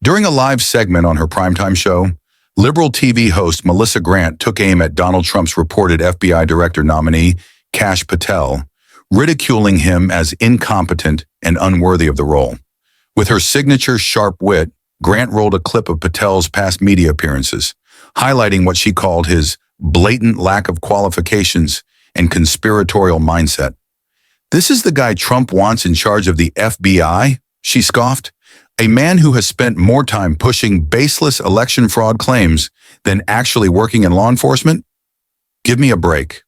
During a live segment on her primetime show, liberal TV host Melissa Grant took aim at Donald Trump's reported FBI director nominee, Kash Patel, ridiculing him as incompetent and unworthy of the role. With her signature sharp wit, Grant rolled a clip of Patel's past media appearances, highlighting what she called his blatant lack of qualifications and conspiratorial mindset. "This is the guy Trump wants in charge of the FBI?" she scoffed. "A man who has spent more time pushing baseless election fraud claims than actually working in law enforcement? Give me a break."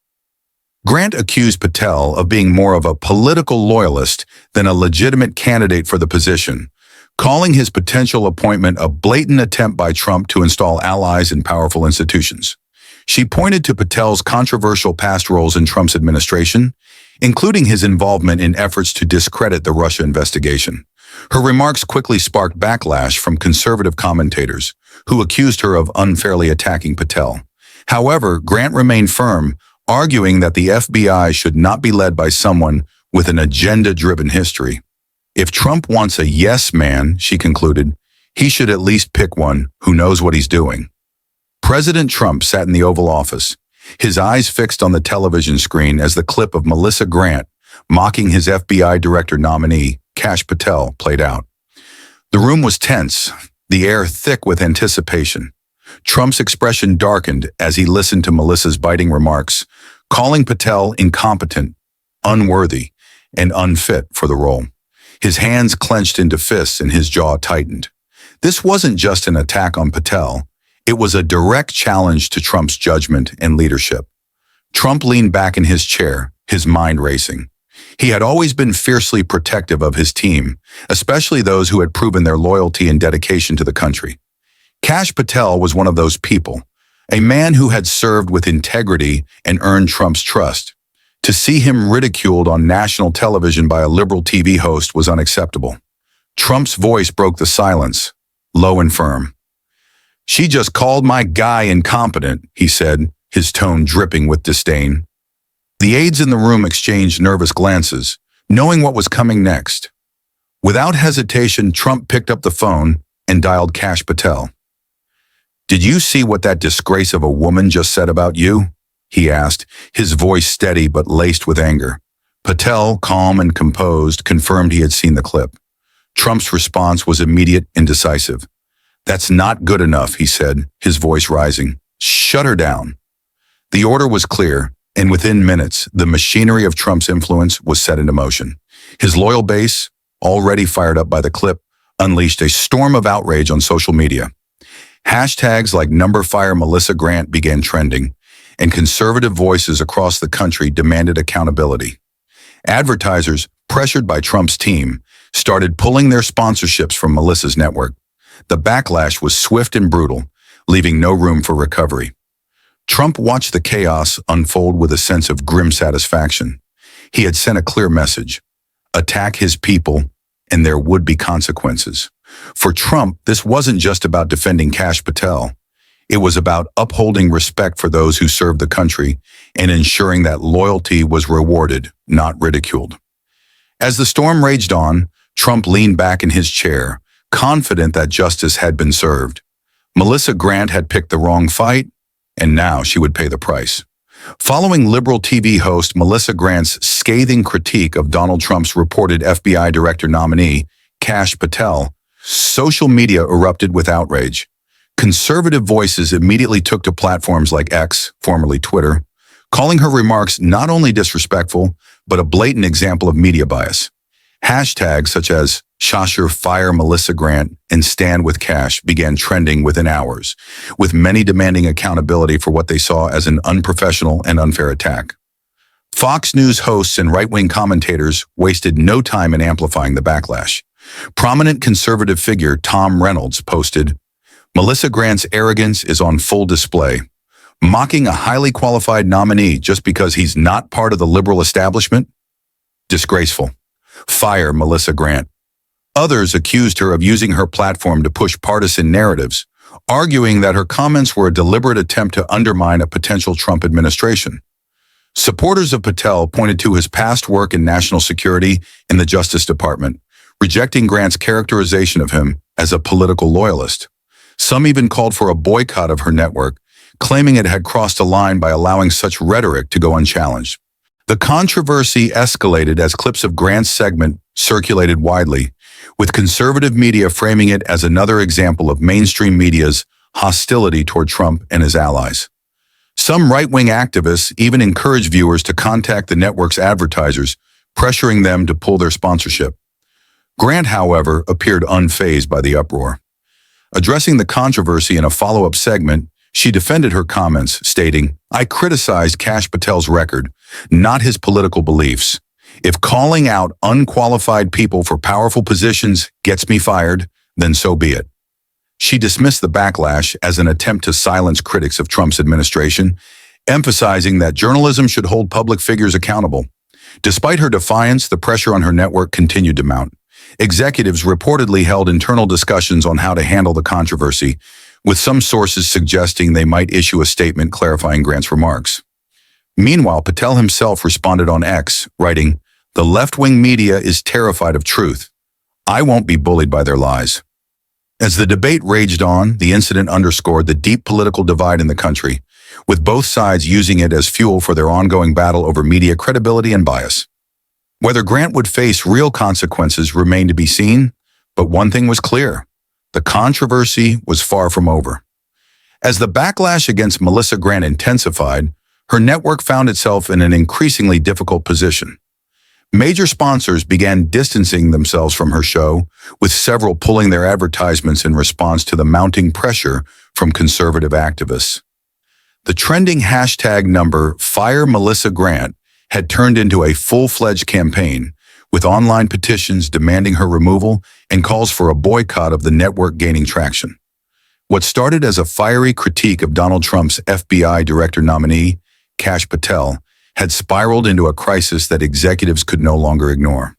Grant accused Patel of being more of a political loyalist than a legitimate candidate for the position, calling his potential appointment a blatant attempt by Trump to install allies in powerful institutions. She pointed to Patel's controversial past roles in Trump's administration, including his involvement in efforts to discredit the Russia investigation. Her remarks quickly sparked backlash from conservative commentators, who accused her of unfairly attacking Patel. However, Grant remained firm, arguing that the FBI should not be led by someone with an agenda-driven history. If Trump wants a yes man, she concluded, he should at least pick one who knows what he's doing. President Trump sat in the Oval Office, his eyes fixed on the television screen as the clip of Melissa Grant mocking his FBI director nominee, Kash Patel, played out. The room was tense, the air thick with anticipation. Trump's expression darkened as he listened to Melissa's biting remarks, calling Patel incompetent, unworthy, and unfit for the role. His hands clenched into fists and his jaw tightened. This wasn't just an attack on Patel. It was a direct challenge to Trump's judgment and leadership. Trump leaned back in his chair, his mind racing. He had always been fiercely protective of his team, especially those who had proven their loyalty and dedication to the country. Kash Patel was one of those people, a man who had served with integrity and earned Trump's trust. To see him ridiculed on national television by a liberal TV host was unacceptable. Trump's voice broke the silence, low and firm. "She just called my guy incompetent," he said, his tone dripping with disdain. The aides in the room exchanged nervous glances, knowing what was coming next. Without hesitation, Trump picked up the phone and dialed Kash Patel. "Did you see what that disgrace of a woman just said about you?" he asked, his voice steady but laced with anger. Patel, calm and composed, confirmed he had seen the clip. Trump's response was immediate and decisive. "That's not good enough," he said, his voice rising. "Shut her down." The order was clear, and within minutes, the machinery of Trump's influence was set into motion. His loyal base, already fired up by the clip, unleashed a storm of outrage on social media. Hashtags like #Fire Melissa Grant began trending, and conservative voices across the country demanded accountability. Advertisers, pressured by Trump's team, started pulling their sponsorships from Melissa's network. The backlash was swift and brutal, leaving no room for recovery. Trump watched the chaos unfold with a sense of grim satisfaction. He had sent a clear message: attack his people, and there would be consequences. For Trump, this wasn't just about defending Kash Patel. It was about upholding respect for those who served the country and ensuring that loyalty was rewarded, not ridiculed. As the storm raged on, Trump leaned back in his chair, confident that justice had been served. Melissa Grant had picked the wrong fight, and now she would pay the price. Following liberal TV host Melissa Grant's scathing critique of Donald Trump's reported FBI director nominee, Kash Patel, social media erupted with outrage. Conservative voices immediately took to platforms like X, formerly Twitter, calling her remarks not only disrespectful, but a blatant example of media bias. Hashtags such as #Fire Melissa Grant and Stand with Kash began trending within hours, with many demanding accountability for what they saw as an unprofessional and unfair attack. Fox News hosts and right-wing commentators wasted no time in amplifying the backlash. Prominent conservative figure Tom Reynolds posted, "Melissa Grant's arrogance is on full display, mocking a highly qualified nominee just because he's not part of the liberal establishment? Disgraceful. Fire Melissa Grant." Others accused her of using her platform to push partisan narratives, arguing that her comments were a deliberate attempt to undermine a potential Trump administration. Supporters of Patel pointed to his past work in national security and the Justice Department, rejecting Grant's characterization of him as a political loyalist. Some even called for a boycott of her network, claiming it had crossed a line by allowing such rhetoric to go unchallenged. The controversy escalated as clips of Grant's segment circulated widely, with conservative media framing it as another example of mainstream media's hostility toward Trump and his allies. Some right-wing activists even encouraged viewers to contact the network's advertisers, pressuring them to pull their sponsorship. Grant, however, appeared unfazed by the uproar. Addressing the controversy in a follow-up segment, she defended her comments, stating, "I criticized Kash Patel's record, not his political beliefs. If calling out unqualified people for powerful positions gets me fired, then so be it." She dismissed the backlash as an attempt to silence critics of Trump's administration, emphasizing that journalism should hold public figures accountable. Despite her defiance, the pressure on her network continued to mount. Executives reportedly held internal discussions on how to handle the controversy, with some sources suggesting they might issue a statement clarifying Grant's remarks. Meanwhile, Patel himself responded on X, writing, "The left-wing media is terrified of truth. I won't be bullied by their lies." As the debate raged on, the incident underscored the deep political divide in the country, with both sides using it as fuel for their ongoing battle over media credibility and bias. Whether Grant would face real consequences remained to be seen, but one thing was clear: the controversy was far from over. As the backlash against Melissa Grant intensified, her network found itself in an increasingly difficult position. Major sponsors began distancing themselves from her show, with several pulling their advertisements in response to the mounting pressure from conservative activists. The trending hashtag number #FireMelissaGrant had turned into a full-fledged campaign, with online petitions demanding her removal and calls for a boycott of the network gaining traction. What started as a fiery critique of Donald Trump's FBI director nominee, Kash Patel, had spiraled into a crisis that executives could no longer ignore.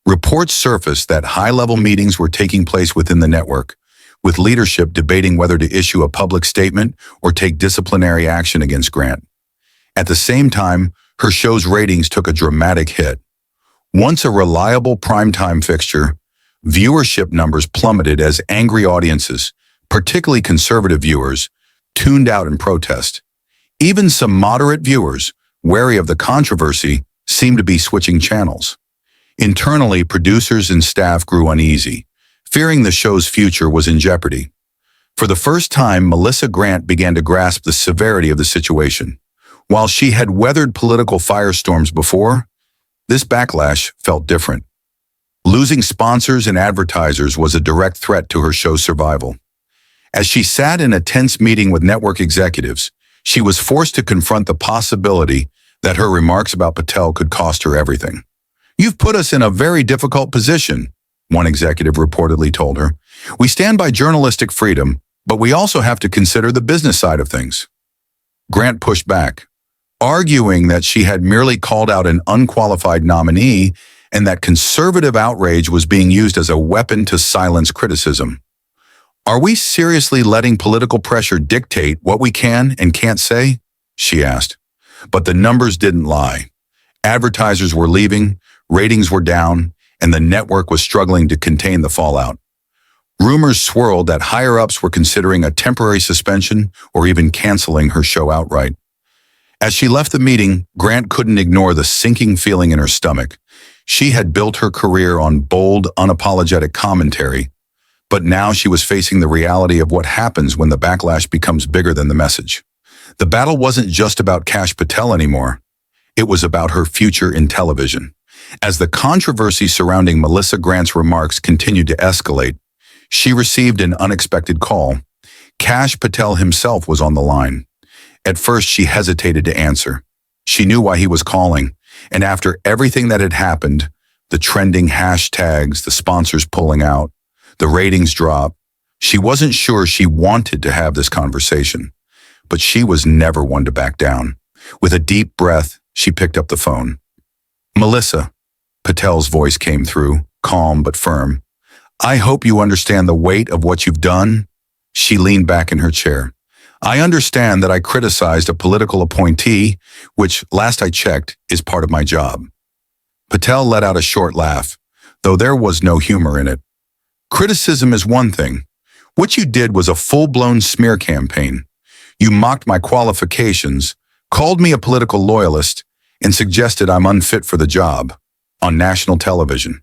Reports surfaced that high-level meetings were taking place within the network, with leadership debating whether to issue a public statement or take disciplinary action against Grant. At the same time, her show's ratings took a dramatic hit. Once a reliable primetime fixture, viewership numbers plummeted as angry audiences, particularly conservative viewers, tuned out in protest. Even some moderate viewers, wary of the controversy, seemed to be switching channels. Internally, producers and staff grew uneasy, fearing the show's future was in jeopardy. For the first time, Melissa Grant began to grasp the severity of the situation. While she had weathered political firestorms before, this backlash felt different. Losing sponsors and advertisers was a direct threat to her show's survival. As she sat in a tense meeting with network executives, she was forced to confront the possibility that her remarks about Patel could cost her everything. "You've put us in a very difficult position," one executive reportedly told her. "We stand by journalistic freedom, but we also have to consider the business side of things." Grant pushed back, arguing that she had merely called out an unqualified nominee and that conservative outrage was being used as a weapon to silence criticism. "Are we seriously letting political pressure dictate what we can and can't say?" she asked. But the numbers didn't lie. Advertisers were leaving, ratings were down, and the network was struggling to contain the fallout. Rumors swirled that higher-ups were considering a temporary suspension or even canceling her show outright. As she left the meeting, Grant couldn't ignore the sinking feeling in her stomach. She had built her career on bold, unapologetic commentary, but now she was facing the reality of what happens when the backlash becomes bigger than the message. The battle wasn't just about Kash Patel anymore. It was about her future in television. As the controversy surrounding Melissa Grant's remarks continued to escalate, she received an unexpected call. Kash Patel himself was on the line. At first, she hesitated to answer. She knew why he was calling, and after everything that had happened, the trending hashtags, the sponsors pulling out, the ratings drop, she wasn't sure she wanted to have this conversation. But she was never one to back down. With a deep breath, she picked up the phone. "Melissa," Patel's voice came through, calm but firm. "I hope you understand the weight of what you've done." She leaned back in her chair. "I understand that I criticized a political appointee, which, last I checked, is part of my job." Patel let out a short laugh, though there was no humor in it. Criticism is one thing. What you did was a full-blown smear campaign. You mocked my qualifications, called me a political loyalist, and suggested I'm unfit for the job on national television.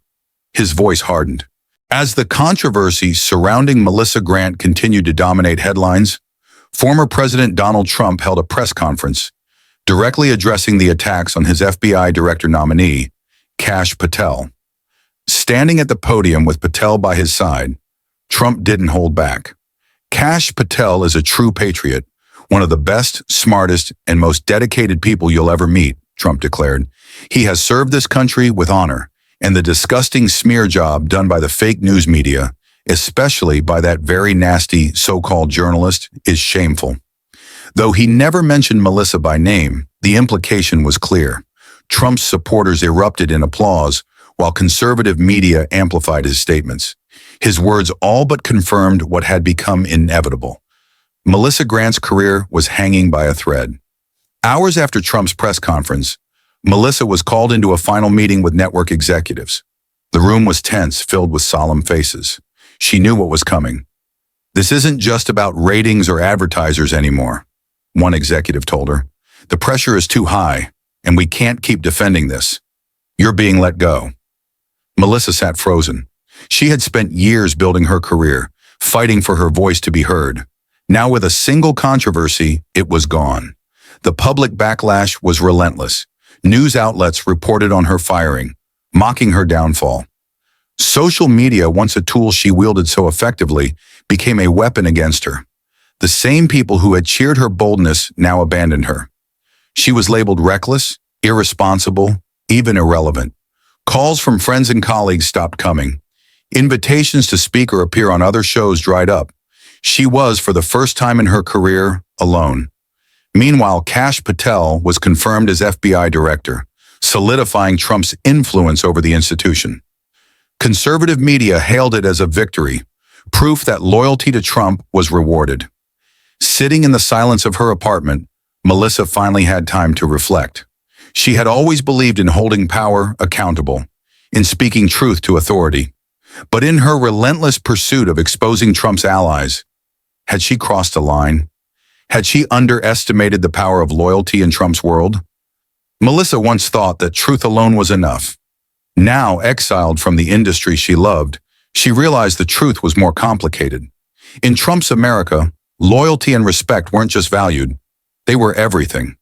His voice hardened. As the controversy surrounding Melissa Grant continued to dominate headlines, former President Donald Trump held a press conference, directly addressing the attacks on his FBI director nominee, Kash Patel. Standing at the podium with Patel by his side, Trump didn't hold back. Kash Patel is a true patriot, one of the best, smartest, and most dedicated people you'll ever meet, Trump declared. He has served this country with honor, and the disgusting smear job done by the fake news media, especially by that very nasty so-called journalist, is shameful. Though he never mentioned Melissa by name, the implication was clear. Trump's supporters erupted in applause, while conservative media amplified his statements. His words all but confirmed what had become inevitable. Melissa Grant's career was hanging by a thread. Hours after Trump's press conference, Melissa was called into a final meeting with network executives. The room was tense, filled with solemn faces. She knew what was coming. "This isn't just about ratings or advertisers anymore," one executive told her. "The pressure is too high, and we can't keep defending this. You're being let go." Melissa sat frozen. She had spent years building her career, fighting for her voice to be heard. Now with a single controversy, it was gone. The public backlash was relentless. News outlets reported on her firing, mocking her downfall. Social media, once a tool she wielded so effectively, became a weapon against her. The same people who had cheered her boldness now abandoned her. She was labeled reckless, irresponsible, even irrelevant. Calls from friends and colleagues stopped coming. Invitations to speak or appear on other shows dried up. She was, for the first time in her career, alone. Meanwhile, Kash Patel was confirmed as FBI director, solidifying Trump's influence over the institution. Conservative media hailed it as a victory, proof that loyalty to Trump was rewarded. Sitting in the silence of her apartment, Melissa finally had time to reflect. She had always believed in holding power accountable, in speaking truth to authority. But in her relentless pursuit of exposing Trump's allies, had she crossed a line? Had she underestimated the power of loyalty in Trump's world? Melissa once thought that truth alone was enough. Now, exiled from the industry she loved, she realized the truth was more complicated. In Trump's America, loyalty and respect weren't just valued, they were everything.